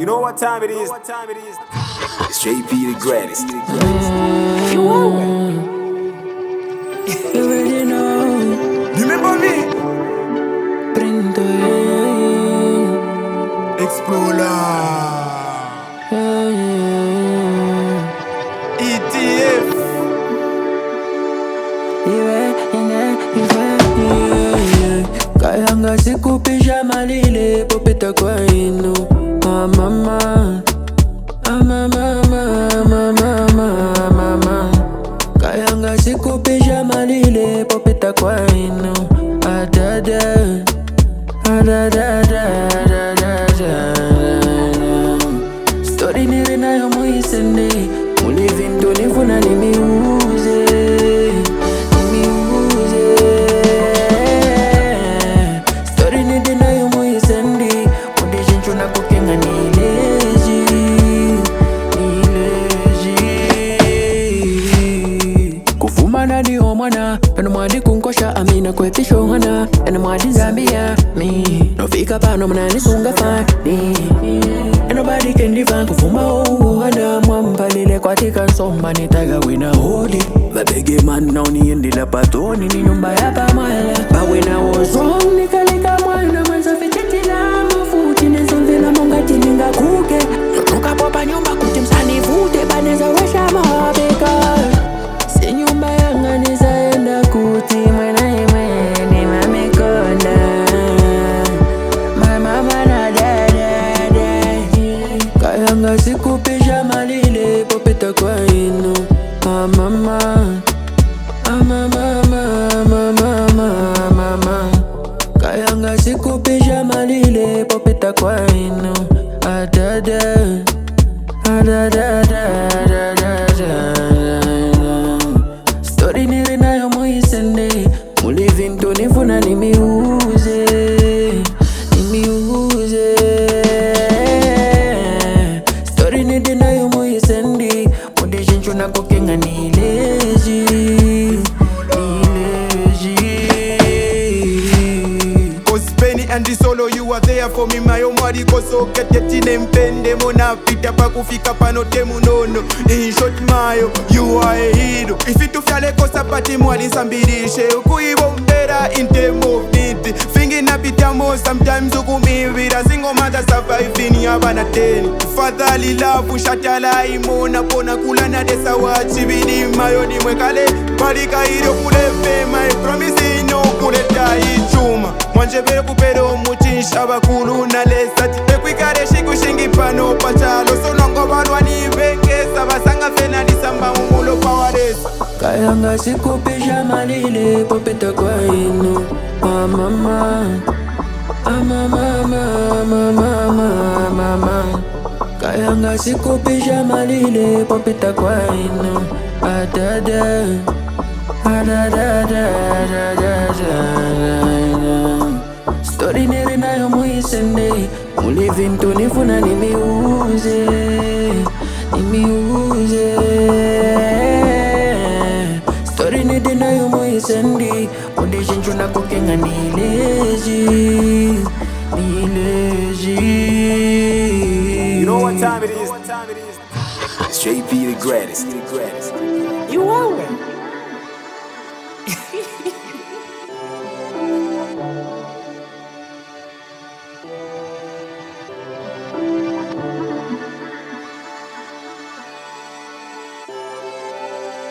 You know what time it is? It's JP the greatest. You already know. Remember me? Printo, Explorer. ETF. Kaya nga sikupisha malile popita kwa inu. Mama, mama. Kaya nga sikupisha malile popita kwa inu. Adada. Story niri nayo muisende. Mulivinto nifuna nimiuze. Story niri nayo muisende. Mudishinchu na kukenga nileji. Kufuma na di omwana. Eno mwadi kunkosha amina kwetisho hana. Eno mwadi Zambia me. No fika pa no mnani sunga fani. And nobody can define kufuma hana. Mwambalile kwa tika nsomba nitaga wina hodi. Babege man now ni endila patoni. Ni nyumba ya pamala. But when I was wrong nikalika mwana. Mwanza fititila mafuti. Nenzamvila monga tininga kuke. Yotoka popa nyumba kuti msani vute. Baneza wesha mabeka. Si nyumba yanga nizaenda kuti. Mwena imweni mamekonda. My mama na dada. Kaya nga sikupisha malile popita kwa inu. Mama. Kaya nga sikupisha malile popita kwa inu. Adada. Story niri nayo muisende. Mulivinto nifuna nimiuze. Story niri nayo muisende. Mudishinchu na kukenga nileji. Penny and the solo, you are there for me. My own body go so get mpende mona pita pa kufika pano temu nono. In short mayo, you are a hero. If itu fyale kosa pati mwali sambirishe. Ukuibombera in term of need. Fingi na pita mo sometimes ukumivira. Single mother surviving yabana teni. Fatherly love ushatala imona. Pona kula na desa wachi bidi mayo ni mwekale. Malika hiro kulepe my promise no kuleta ichuma. Mwanjebe kupero muchisha bakulu na lesati. Ekwikare shikushingi pano pachalo. Sonongo barwani vekesa. Basanga fena disamba umulo pawaresa. Kaya nga sikupisha malile popita kwa inu. Mama. Kaya nga sikupisha malile popita kwa inu. Adada. Story niri nayo muisende. Mulivinto nifuna nimiuze. Story niri nayo muisende. Mudishinchu na kukenga nileji. You know what time it is? It's JP the greatest. You already.